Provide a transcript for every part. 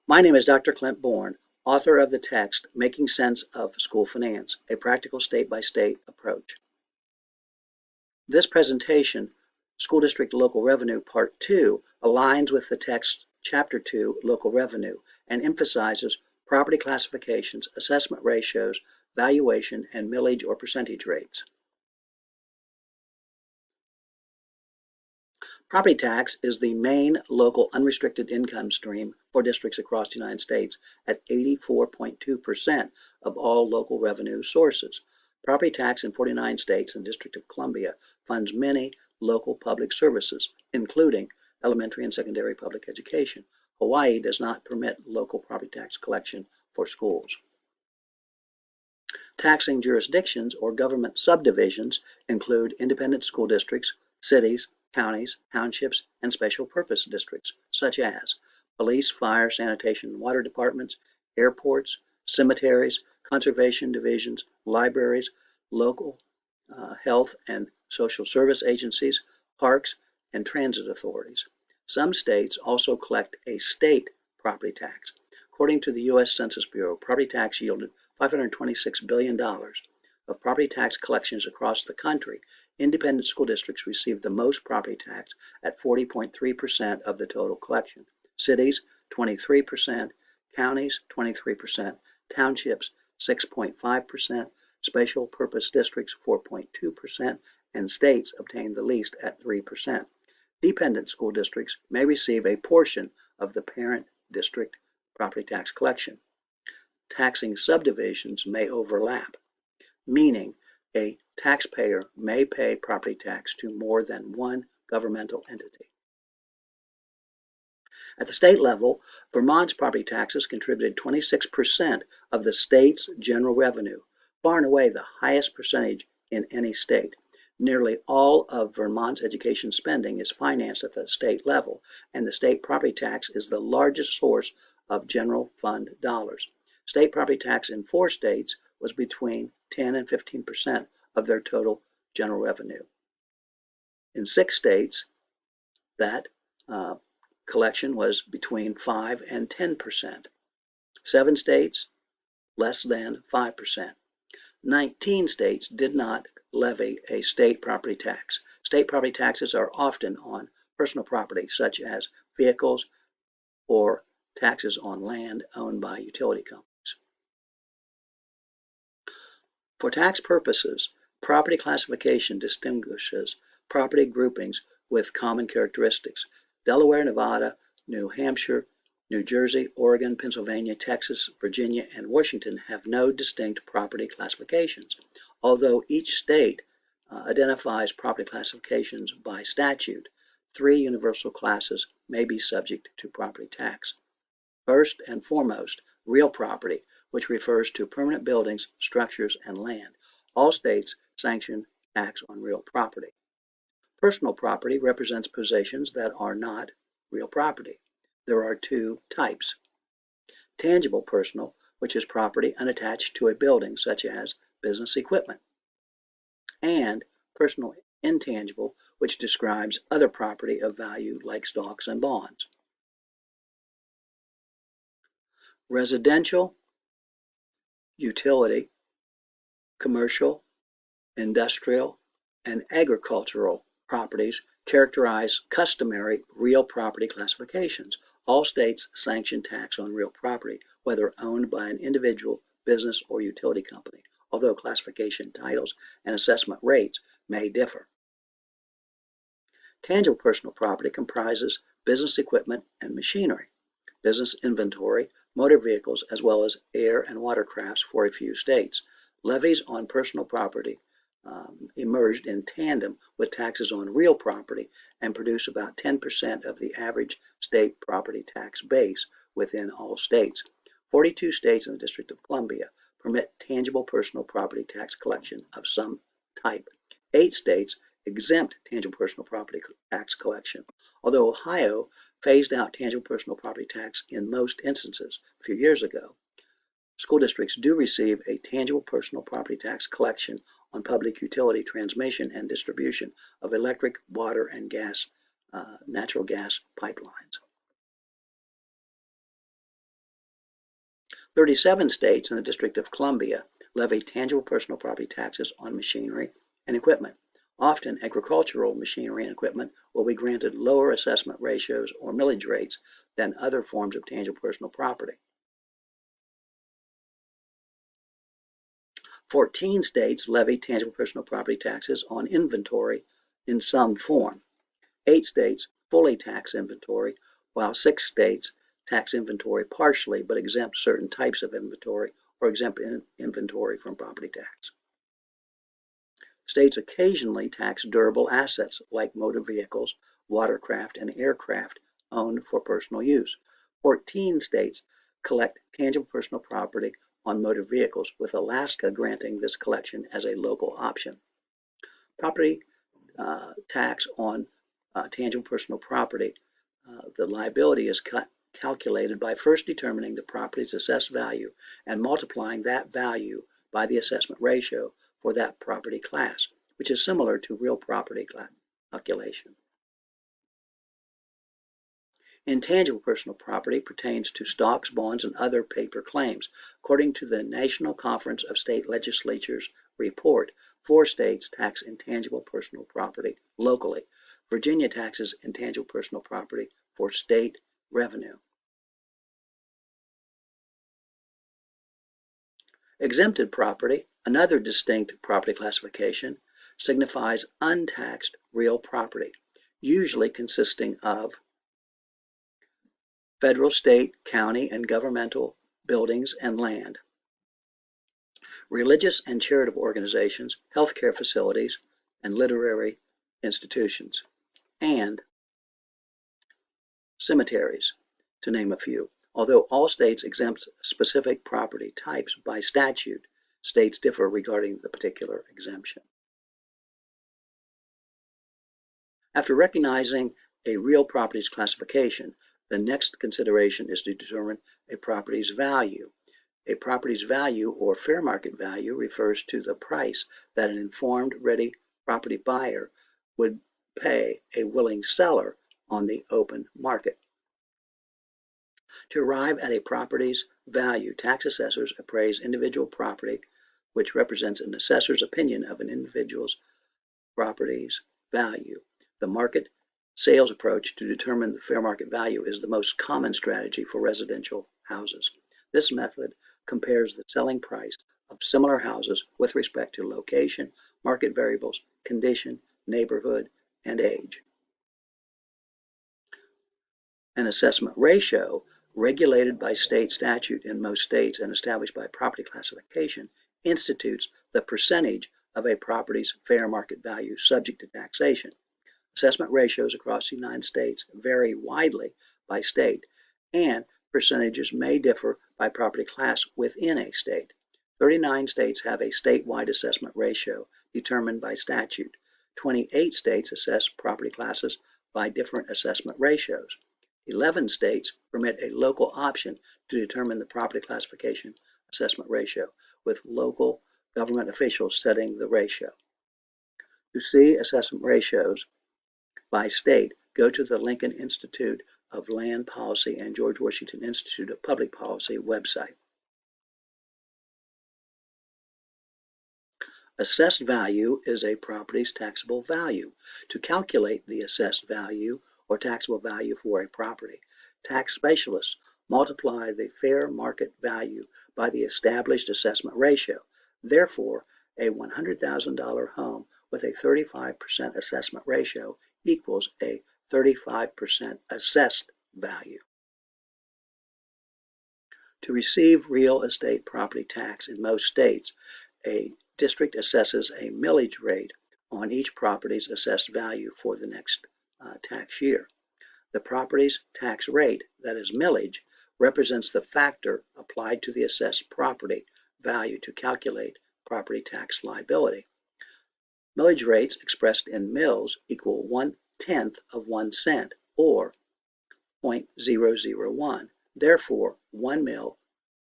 My name is Dr. Clint Bourne, author of the text Making Sense of School Finance, a Practical State-by-State Approach. This presentation, School District Local Revenue Part 2, aligns with the text Chapter 2, Local Revenue, and emphasizes property classifications, assessment ratios, valuation, and millage or percentage rates. Property tax is the main local unrestricted income stream for districts across the United States at 84.2% of all local revenue sources. Property tax in 49 states and the District of Columbia funds many local public services, including elementary and secondary public education. Hawaii does not permit local property tax collection for schools. Taxing jurisdictions or government subdivisions include independent school districts, cities, counties, townships, and special purpose districts, such as police, fire, sanitation, and water departments, airports, cemeteries, conservation divisions, libraries, local health and social service agencies, parks, and transit authorities. Some states also collect a state property tax. According to the U.S. Census Bureau, property tax yielded $526 billion. Of property tax collections across the country, independent school districts receive the most property tax at 40.3% of the total collection. Cities, 23%, counties, 23%, townships, 6.5%, special purpose districts, 4.2%, and states obtain the least at 3%. Dependent school districts may receive a portion of the parent district property tax collection. Taxing subdivisions may overlap, meaning a taxpayer may pay property tax to more than one governmental entity. At the state level, Vermont's property taxes contributed 26% of the state's general revenue, far and away the highest percentage in any state. Nearly all of Vermont's education spending is financed at the state level, and the state property tax is the largest source of general fund dollars. State property tax in 4 states was between 10 and 15% of their total general revenue. In 6 states, that collection was between 5 and 10%. 7 states, less than 5%. 19 states did not levy a state property tax. State property taxes are often on personal property, such as vehicles or taxes on land owned by utility companies. For tax purposes, property classification distinguishes property groupings with common characteristics. Delaware, Nevada, New Hampshire, New Jersey, Oregon, Pennsylvania, Texas, Virginia, and Washington have no distinct property classifications, although each state identifies property classifications by statute. 3 universal classes may be subject to property tax. First and foremost, real property, which refers to permanent buildings, structures, and land. All states sanction tax on real property. Personal property represents possessions that are not real property. There are 2 types. Tangible personal, which is property unattached to a building, such as business equipment. And personal intangible, which describes other property of value like stocks and bonds. Residential, utility, commercial, industrial, and agricultural properties characterize customary real property classifications. All states sanction tax on real property, whether owned by an individual, business, or utility company, although classification titles and assessment rates may differ. Tangible personal property comprises business equipment and machinery, business inventory, motor vehicles, as well as air and water crafts for a few states. Levies on personal property emerged in tandem with taxes on real property and produce about 10% of the average state property tax base within all states. 42 states in the District of Columbia permit tangible personal property tax collection of some type. 8 states exempt tangible personal property tax collection, although Ohio phased out tangible personal property tax in most instances a few years ago. School districts do receive a tangible personal property tax collection on public utility transmission and distribution of electric, water, and gas, natural gas pipelines. 37 states and the District of Columbia levy tangible personal property taxes on machinery and equipment. Often, agricultural machinery and equipment will be granted lower assessment ratios or millage rates than other forms of tangible personal property. 14 states levy tangible personal property taxes on inventory in some form. 8 states fully tax inventory, while 6 states tax inventory partially but exempt certain types of inventory or exempt inventory from property tax. States occasionally tax durable assets like motor vehicles, watercraft, and aircraft owned for personal use. 14 states collect tangible personal property on motor vehicles, with Alaska granting this collection as a local option. Property tax on tangible personal property, the liability is calculated by first determining the property's assessed value and multiplying that value by the assessment ratio for that property class, which is similar to real property calculation. Intangible personal property pertains to stocks, bonds, and other paper claims. According to the National Conference of State Legislatures report, 4 states tax intangible personal property locally. Virginia taxes intangible personal property for state revenue. Exempted property, another distinct property classification, signifies untaxed real property, usually consisting of federal, state, county, and governmental buildings and land, religious and charitable organizations, healthcare facilities, and literary institutions, and cemeteries, to name a few. Although all states exempt specific property types by statute, states differ regarding the particular exemption. After recognizing a real property's classification, the next consideration is to determine a property's value. A property's value, or fair market value, refers to the price that an informed, ready property buyer would pay a willing seller on the open market. To arrive at a property's value, tax assessors appraise individual property, which represents an assessor's opinion of an individual's property's value. The market sales approach to determine the fair market value is the most common strategy for residential houses. This method compares the selling price of similar houses with respect to location, market variables, condition, neighborhood, and age. An assessment ratio, regulated by state statute in most states and established by property classification, institutes the percentage of a property's fair market value subject to taxation. Assessment ratios across the United States vary widely by state, and percentages may differ by property class within a state. 39 states have a statewide assessment ratio determined by statute. 28 states assess property classes by different assessment ratios. 11 states permit a local option to determine the property classification assessment ratio, with local government officials setting the ratio. To see assessment ratios by state, go to the Lincoln Institute of Land Policy and George Washington Institute of Public Policy website. Assessed value is a property's taxable value. To calculate the assessed value or taxable value for a property, tax specialists multiply the fair market value by the established assessment ratio. Therefore, a $100,000 home with a 35% assessment ratio equals a 35% assessed value. To receive real estate property tax in most states, a district assesses a millage rate on each property's assessed value for the next tax year. The property's tax rate, that is millage, represents the factor applied to the assessed property value to calculate property tax liability. Millage rates expressed in mills equal 1/10 of 1 cent, or 0.001. Therefore, 1 mill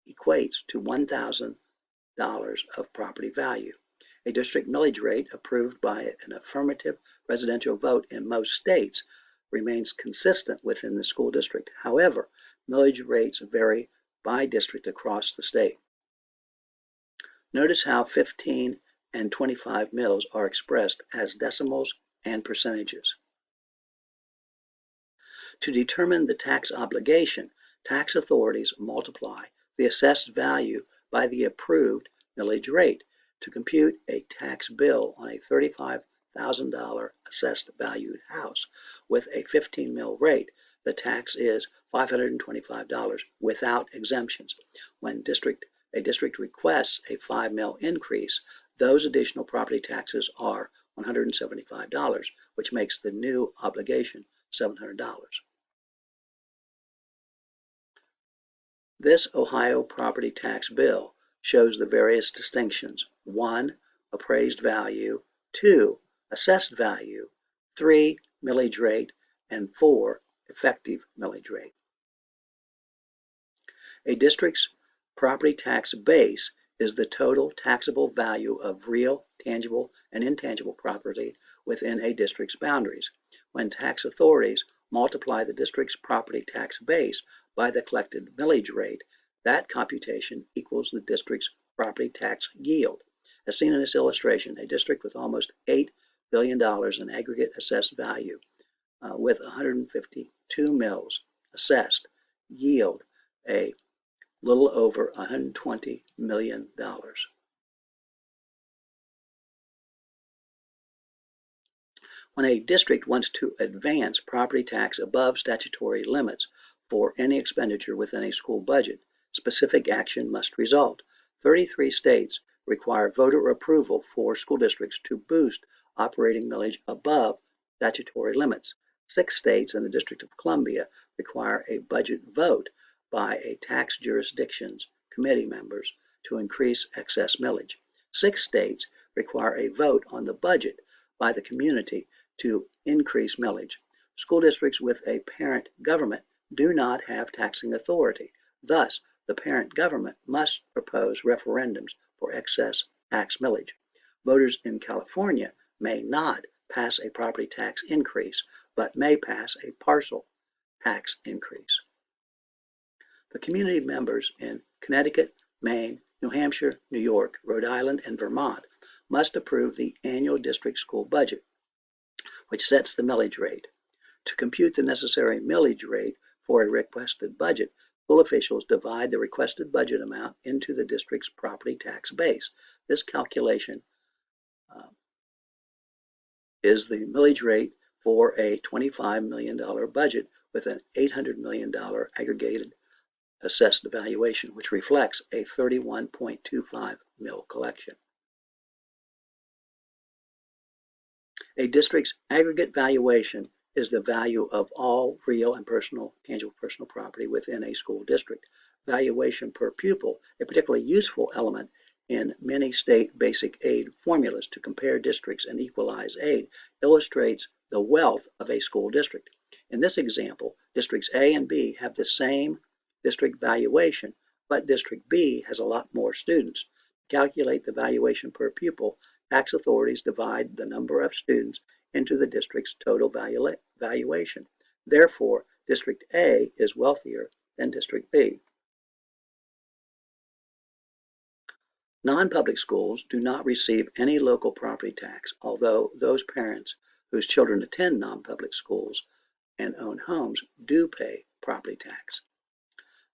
equates to $1,000 of property value. A district millage rate approved by an affirmative residential vote in most states remains consistent within the school district. However, millage rates vary by district across the state. Notice how 15 and 25 mils are expressed as decimals and percentages. To determine the tax obligation, tax authorities multiply the assessed value by the approved millage rate. To compute a tax bill on a $35,000 assessed valued house with a 15 mil rate, the tax is $525 without exemptions. When a district requests a 5 mil increase, those additional property taxes are $175, which makes the new obligation $700. This Ohio property tax bill shows the various distinctions: 1. Appraised value, 2. Assessed value, 3. Millage rate, and 4. Effective millage rate. A district's property tax base is the total taxable value of real, tangible, and intangible property within a district's boundaries. When tax authorities multiply the district's property tax base by the collected millage rate, that computation equals the district's property tax yield. As seen in this illustration, a district with almost $8 billion in aggregate assessed value with 152 mills assessed yield a little over $120 million. When a district wants to advance property tax above statutory limits for any expenditure within a school budget, specific action must result. 33 states require voter approval for school districts to boost operating millage above statutory limits. 6 states and the District of Columbia require a budget vote by a tax jurisdiction's committee members to increase excess millage. 6 states require a vote on the budget by the community to increase millage. School districts with a parent government do not have taxing authority. Thus, the parent government must propose referendums for excess tax millage. Voters in California may not pass a property tax increase, but may pass a partial tax increase. The community members in Connecticut, Maine, New Hampshire, New York, Rhode Island, and Vermont must approve the annual district school budget, which sets the millage rate. To compute the necessary millage rate for a requested budget, school officials divide the requested budget amount into the district's property tax base. This calculation is the millage rate for a $25 million budget with an $800 million aggregated assessed valuation, which reflects a 31.25 mil collection. A district's aggregate valuation is the value of all real and tangible personal property within a school district. Valuation per pupil, a particularly useful element in many state basic aid formulas to compare districts and equalize aid, illustrates the wealth of a school district. In this example, districts A and B have the same district valuation, but District B has a lot more students. To calculate the valuation per pupil, tax authorities divide the number of students into the district's total valuation. Therefore, District A is wealthier than District B. Non-public schools do not receive any local property tax, although those parents whose children attend non-public schools and own homes do pay property tax.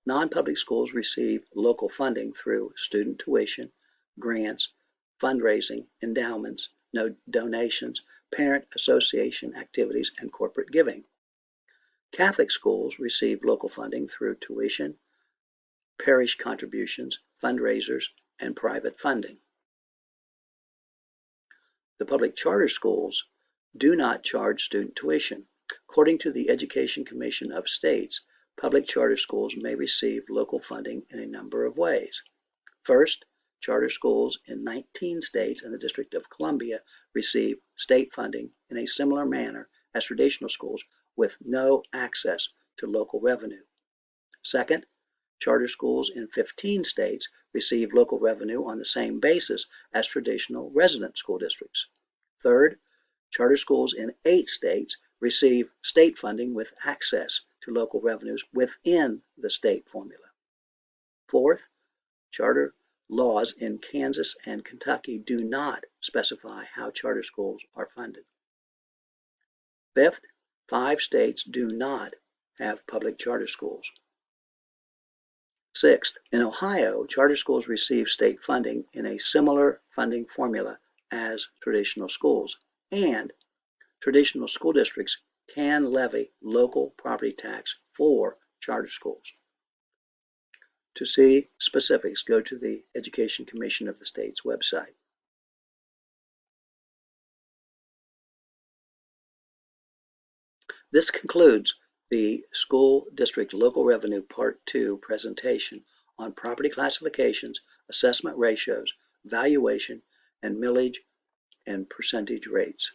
Non-public schools receive local funding through student tuition, grants, fundraising, endowments, donations, parent association activities, and corporate giving. Catholic schools receive local funding through tuition, parish contributions, fundraisers, and private funding. The public charter schools do not charge student tuition. According to the Education Commission of States, public charter schools may receive local funding in a number of ways. First, charter schools in 19 states and the District of Columbia receive state funding in a similar manner as traditional schools with no access to local revenue. Second, charter schools in 15 states receive local revenue on the same basis as traditional resident school districts. Third, charter schools in 8 states receive state funding with access to local revenues within the state formula. Fourth, charter laws in Kansas and Kentucky do not specify how charter schools are funded. Fifth, 5 states do not have public charter schools. Sixth, in Ohio, charter schools receive state funding in a similar funding formula as traditional schools, and traditional school districts can levy local property tax for charter schools. To see specifics, go to the Education Commission of the state's website. This concludes the School District Local Revenue Part 2 presentation on property classifications, assessment ratios, valuation, and millage and percentage rates.